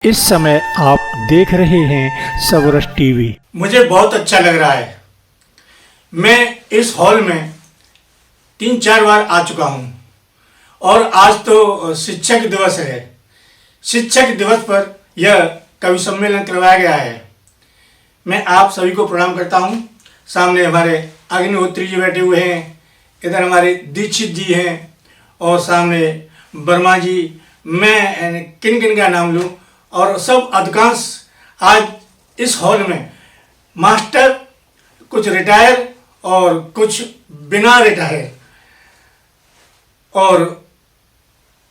इस समय आप देख रहे हैं सवरस टीवी। मुझे बहुत अच्छा लग रहा है। मैं इस हॉल में 3-4 बार आ चुका हूँ और आज तो शिक्षक दिवस है। शिक्षक दिवस पर यह कवि सम्मेलन करवाया गया है। मैं आप सभी को प्रणाम करता हूँ। सामने हमारे अग्निहोत्री जी बैठे हुए हैं, इधर हमारे दीक्षित जी हैं और सामने वर्मा जी। मैं किन किन का नाम लूँ, और सब अधिकांश आज इस हॉल में मास्टर, कुछ रिटायर और कुछ बिना रिटायर, और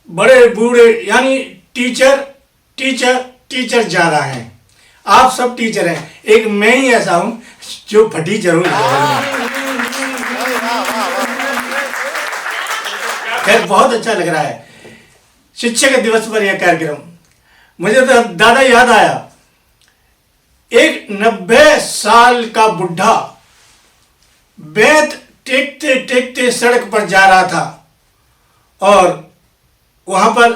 बड़े बूढ़े यानी टीचर टीचर टीचर ज़्यादा हैं। आप सब टीचर हैं, एक मैं ही ऐसा हूँ जो फटीचर हूँ। खैर, बहुत अच्छा लग रहा है शिक्षक दिवस पर यह कार्यक्रम। मुझे तो दादा याद आया, एक 90 साल का बुढ़ा बेंत टेकते टेकते सड़क पर जा रहा था और वहां पर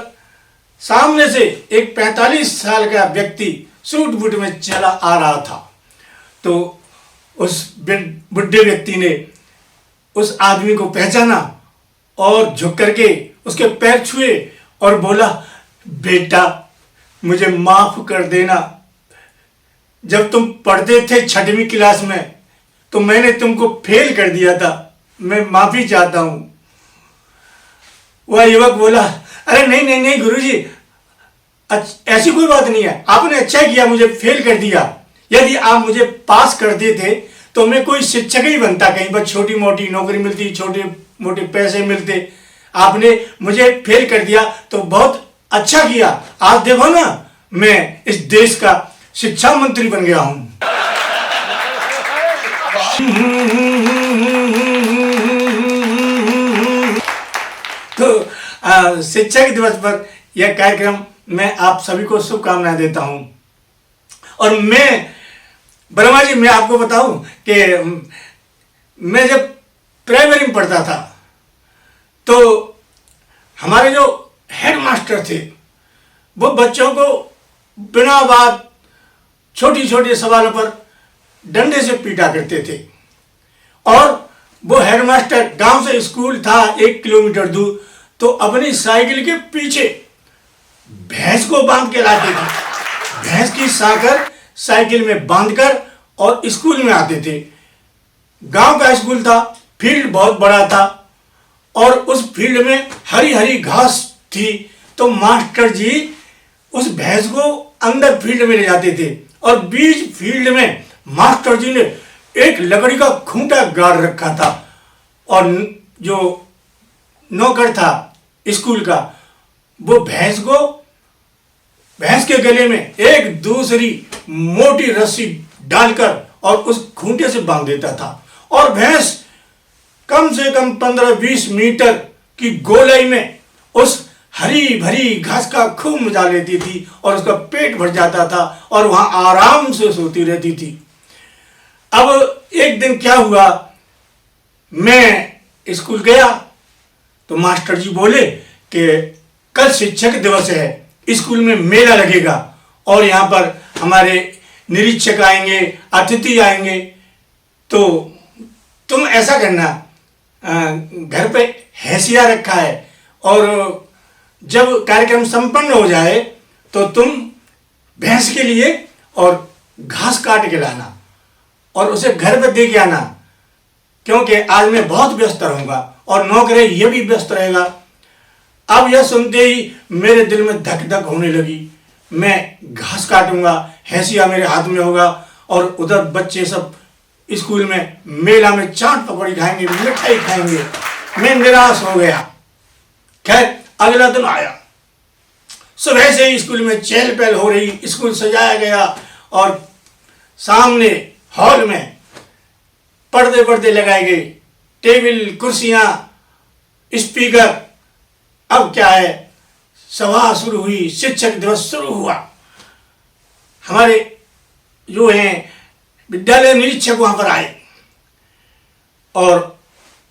सामने से एक 45 साल का व्यक्ति सूट बूट में चला आ रहा था। तो उस बुढ़े व्यक्ति ने उस आदमी को पहचाना और झुक करके उसके पैर छुए और बोला, बेटा मुझे माफ कर देना। जब तुम पढ़ते थे 6वीं क्लास में तो मैंने तुमको फेल कर दिया था, मैं माफी चाहता हूं। वह युवक बोला, अरे नहीं नहीं नहीं गुरुजी, ऐसी कोई बात नहीं है, आपने अच्छा किया मुझे फेल कर दिया। यदि आप मुझे पास कर देते तो मैं कोई शिक्षक ही बनता, कहीं पर छोटी मोटी नौकरी मिलती, छोटे मोटे पैसे मिलते। आपने मुझे फेल कर दिया तो बहुत अच्छा किया। आज देखो ना, मैं इस देश का शिक्षा मंत्री बन गया हूं। तो शिक्षक दिवस पर यह कार्यक्रम मैं आप सभी को शुभकामनाएं देता हूं। और मैं वर्मा जी, मैं आपको बताऊं कि मैं जब प्राइमरी में पढ़ता था तो हमारे जो हेड मास्टर थे वो बच्चों को बिना बात छोटी छोटी सवालों पर डंडे से पीटा करते थे। और वो हेड मास्टर, गांव से स्कूल था 1 किलोमीटर दूर, तो अपनी साइकिल के पीछे भैंस को बांध के लाते थे। भैंस की साकर साइकिल में बांधकर और स्कूल में आते थे। गांव का स्कूल था, फील्ड बहुत बड़ा था और उस फील्ड में हरी हरी घास थी। तो मास्टर जी उस भैंस को अंदर फील्ड में ले जाते थे और बीच फील्ड में मास्टर जी ने एक लकड़ी का खूंटा गाड़ रखा था और जो नौकर था स्कूल का, वो भैंस के गले में एक दूसरी मोटी रस्सी डालकर और उस खूंटे से बांध देता था। और भैंस कम से कम 15-20 मीटर की गोलाई में उस हरी भरी घास का खूब मजा लेती थी और उसका पेट भर जाता था और वहां आराम से सोती रहती थी। अब एक दिन क्या हुआ, मैं स्कूल गया तो मास्टर जी बोले कि कल शिक्षक दिवस है, स्कूल में मेला लगेगा और यहाँ पर हमारे निरीक्षक आएंगे, अतिथि आएंगे, तो तुम ऐसा करना, घर पे हैसिया रखा है और जब कार्यक्रम संपन्न हो जाए तो तुम भैंस के लिए और घास काट के लाना और उसे घर पे दे के आना, क्योंकि आज मैं बहुत व्यस्त रहूंगा और नौकरी ये भी व्यस्त रहेगा। अब यह सुनते ही मेरे दिल में धक धक होने लगी। मैं घास काटूंगा, हैसिया मेरे हाथ में होगा और उधर बच्चे सब स्कूल में मेला में चाट पकौड़ी खाएंगे, मिठाई खाएंगे। मैं निराश हो गया। खैर, अगला दिन आया, सुबह से ही स्कूल में चहल पहल हो रही, स्कूल सजाया गया और सामने हॉल में पर्दे लगाए गए, टेबल, कुर्सियां, स्पीकर। अब क्या है, सभा शुरू हुई, शिक्षक दिवस शुरू हुआ। हमारे जो हैं विद्यालय निरीक्षक वहां पर आए और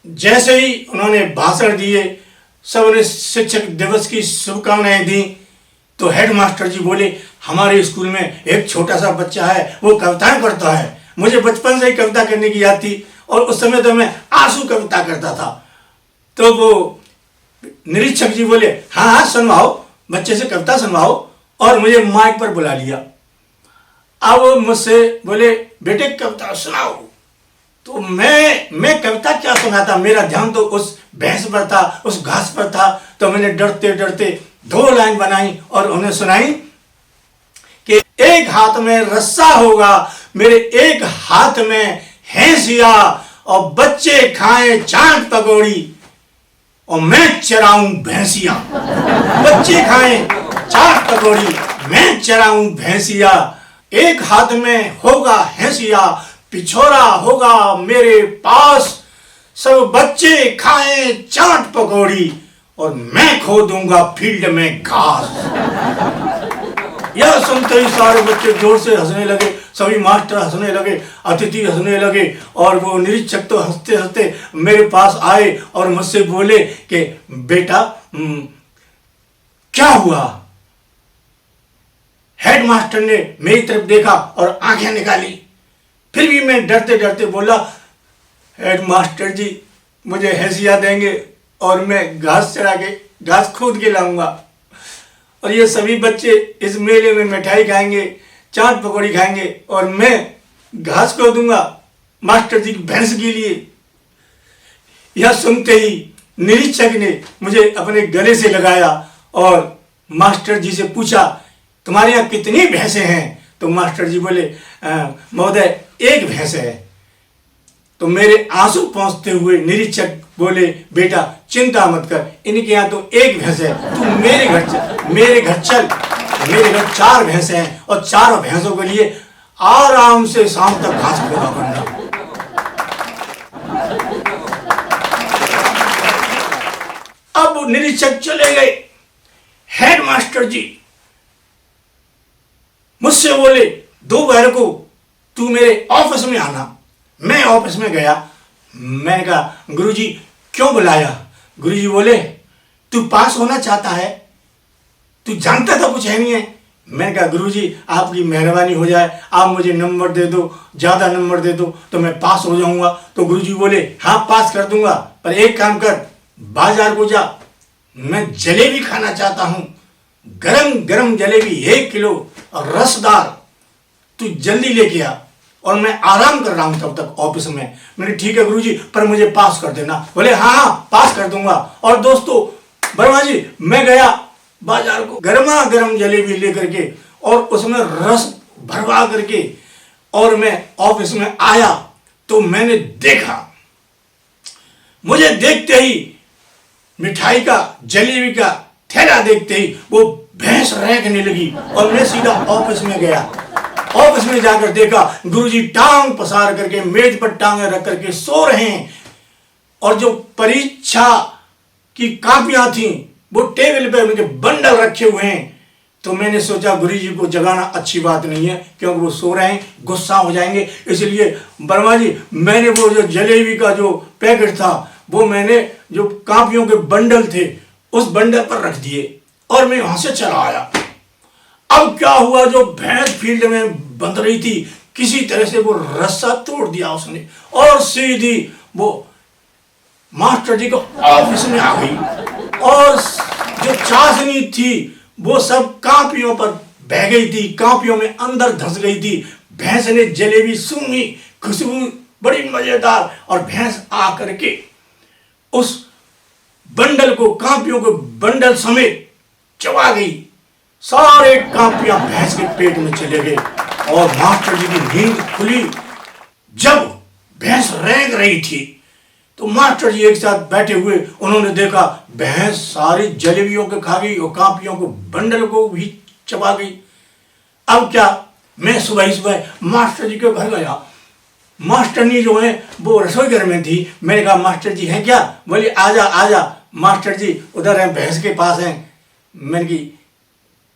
जैसे ही उन्होंने भाषण दिए, सबने शिक्षक दिवस की शुभकामनाएं दी। तो हेड मास्टर जी बोले, हमारे स्कूल में एक छोटा सा बच्चा है, वो कविताएं पढ़ता है। मुझे बचपन से ही कविता करने की याद थी और उस समय तो मैं आंसू कविता करता था। तो वो निरीक्षक जी बोले, हाँ हाँ सुनवाओ, बच्चे से कविता सुनवाओ, और मुझे माइक पर बुला लिया। अब मुझसे बोले, बेटे कविता सुनाओ। तो मैं कविता क्या सुनाता, मेरा ध्यान तो उस भैंस पर था, उस घास पर था। तो मैंने डरते डरते 2 लाइन बनाई और उन्हें सुनाई कि एक हाथ में रस्सा होगा, मेरे एक हाथ में हैंसिया, और बच्चे खाएं चाट पकौड़ी और मैं चराऊं भैंसिया। बच्चे खाएं चाट पकौड़ी, मैं चराऊं भैंसिया। एक हाथ में होगा हैंसिया, पिछोरा होगा मेरे पास, सब बच्चे खाएं चाट पकौड़ी और मैं खो दूंगा फील्ड में घास। यह सुनते ही सारे बच्चे जोर से हंसने लगे, सभी मास्टर हंसने लगे, अतिथि हंसने लगे, और वो निरीक्षक तो हंसते हंसते मेरे पास आए और मुझसे बोले कि बेटा क्या हुआ। हेड मास्टर ने मेरी तरफ देखा और आंखें निकाली। फिर भी मैं डरते डरते बोला, हेड मास्टर जी मुझे हैसिया देंगे और मैं घास चरा के घास खोद के लाऊंगा, और ये सभी बच्चे इस मेले में मिठाई खाएंगे, चाट पकौड़ी खाएंगे, और मैं घास को दूंगा मास्टर जी की भैंस के लिए। यह सुनते ही निरीक्षक ने मुझे अपने गले से लगाया और मास्टर जी से पूछा, तुम्हारे यहाँ कितनी भैंसें हैं। तो मास्टर जी बोले, महोदय एक भैंस है। तो मेरे आंसू पहुंचते हुए निरीक्षक बोले, बेटा चिंता मत कर, इनके यहाँ तो एक भैंस है, तू मेरे घर चल। मेरे घर 4 भैंसे हैं और 4 भैंसों के लिए आराम से शाम तक घास खोदा करना। अब निरीक्षक चले गए। हेड मास्टर जी मुझसे बोले, दोपहर को तू मेरे ऑफिस में आना। मैं ऑफिस में गया। मैंने कहा, गुरुजी क्यों बुलाया। गुरुजी बोले, तू पास होना चाहता है, तू जानता था कुछ है नहीं है। मैंने कहा, गुरुजी आपकी मेहरबानी हो जाए, आप मुझे नंबर दे दो, ज़्यादा नंबर दे दो तो मैं पास हो जाऊंगा। तो गुरुजी बोले, हाँ पास कर दूंगा, पर एक काम कर, बाजार को जा, मैं जलेबी खाना चाहता हूँ, गरम गरम जलेबी 1 किलो और रसदार, तू जल्दी लेके आ, और मैं आराम कर रहा हूं तब तक ऑफिस में। मैंने, ठीक है गुरुजी, पर मुझे पास कर देना। बोले, हाँ पास कर दूंगा। और दोस्तों वर्मा जी, मैं गया बाजार को गर्मा गर्म जलेबी लेकर के और उसमें रस भरवा करके, और मैं ऑफिस में आया तो मैंने देखा, मुझे देखते ही मिठाई का जलेबी का थैला देखते ही वो भैंस रैंकने लगी और मैं सीधा ऑफिस में गया। ऑफिस में जाकर देखा, गुरुजी टांग पसार करके मेज पर टांगे रख करके सो रहे हैं, और जो परीक्षा की कापियां थी वो टेबल पे उनके बंडल रखे हुए हैं। तो मैंने सोचा गुरुजी को जगाना अच्छी बात नहीं है, क्योंकि वो सो रहे हैं, गुस्सा हो जाएंगे। इसलिए वर्मा जी, मैंने वो जो जलेबी का जो पैकेट था वो मैंने जो कापियों के बंडल थे उस बंडल पर रख दिए और मैं वहां से चला आया। अब क्या हुआ, जो भैंस फील्ड में बंध रही थी, किसी तरह से वो रस्सा तोड़ दिया उसने और सीधी वो मास्टर जी को ऑफिस में आ गई, और जो चाशनी थी वो सब कापियों पर बह गई थी, कापियों में अंदर धंस गई थी। भैंस ने जलेबी सूंघी, खुशबू बड़ी मजेदार, और भैंस आ करके उस बंडल को, कापियों के बंडल समेत चबा गई। सारे कापियां भैंस के पेट में चले गए और मास्टर जी की नींद खुली। जब भैंस रेंग रही थी तो मास्टर जी एक साथ बैठे हुए, उन्होंने देखा भैंस सारी जलेबियों को खा गई और कापियों को, बंडल को भी चबा गई। अब क्या, मैं सुबह ही सुबह मास्टर जी के घर गया। मास्टरनी जो है वो रसोई घर में थी। मैंने कहा, मास्टर जी हैं क्या। बोली, आजा आजा। मास्टर जी उधर हैं, भैंस के पास हैं। मैंने की,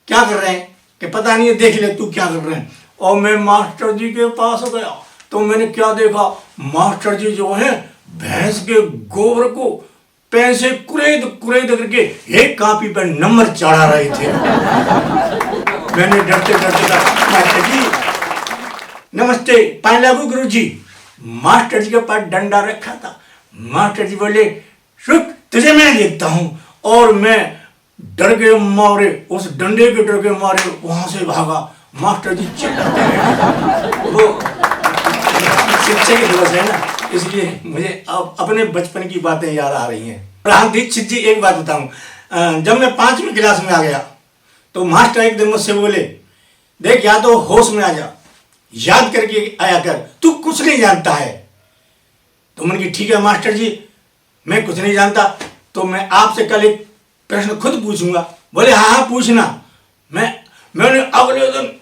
क्या कर रहे हैं। कि पता नहीं है, देख ले तू क्या कर रहे हैं। और मैं मास्टर जी के पास गया तो मैंने क्या देखा, मास्टर जी जो है भैंस के गोबर को पेन से कुरेद कुरेद करके एक कॉपी पर नंबर चढ़ा रहे थे। मैंने डरते डरते कहा, मास्टर जी नमस्ते, पानी लागू गुरु जी। मास्टर जी के पास डंडा रखा था। मास्टर जी बोले, शुक तुझे मैं देखता हूं। और मैं डर के मारे, उस डंडे के डर के मारे वहां से भागा। मास्टर जी चिल्लाते रहे। वो शिक्षक के दिवस है ना, इसलिए मुझे अब अपने बचपन की बातें याद आ रही हैं। और हाँ दीक्षित जी, एक बात बताऊं, जब मैं 5वीं क्लास में आ गया तो मास्टर एक दिन मुझसे बोले, देख या तो होश में आ जा, याद करके आया कर, तू कुछ नहीं जानता है। तो मैंने कहा ठीक है मास्टर जी, मैं कुछ नहीं जानता, तो मैं आपसे कल एक प्रश्न खुद पूछूंगा। बोले हाँ हाँ पूछना। मैंने अगले दिन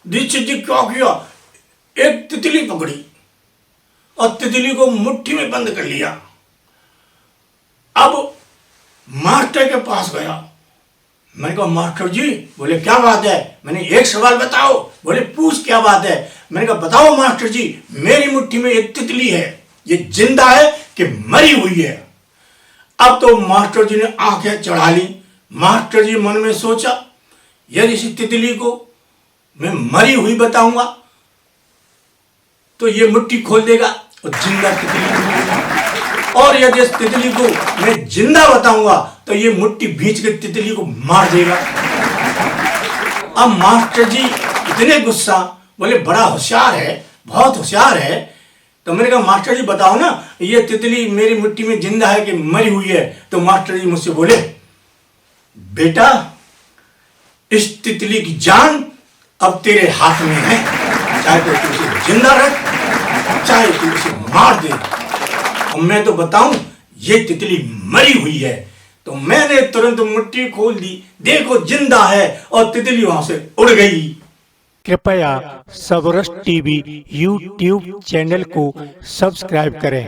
दीक्षित जी क्या किया, एक तितली पकड़ी और तितली को मुट्ठी में बंद कर लिया। अब मास्टर के पास गया। मैंने कहा मास्टर जी, बोले क्या बात है। मैंने एक सवाल बताओ। बोले पूछ क्या बात है। मैंने कहा बताओ मास्टर जी, मेरी मुट्ठी में एक तितली है, ये जिंदा है कि मरी हुई है। अब तो मास्टर जी ने आंखें चढ़ा ली। मास्टर जी मन में सोचा, यदि इस तितली को मैं मरी हुई बताऊंगा तो ये मुट्ठी खोल देगा और जिंदा तितली मिलेगी, और यदि इस तितली को मैं जिंदा बताऊंगा तो ये मुट्ठी भींच के तितली को मार देगा। अब मास्टर जी इतने गुस्सा, बोले बड़ा होशियार है, बहुत होशियार है। तो मैंने कहा मास्टर जी बताओ ना, ये तितली मेरी मुट्ठी में जिंदा है कि मरी हुई है। तो मास्टर जी मुझसे बोले, बेटा इस तितली की जान अब तेरे हाथ में है, चाहे तो तू उसे जिंदा रख, चाहे तू उसे मार दे। और मैं तो बताऊं ये तितली मरी हुई है। तो मैंने तुरंत मुट्ठी खोल दी, देखो जिंदा है, और तितली वहां से उड़ गई। कृपया सबरस टीवी यूट्यूब चैनल को सब्सक्राइब करें।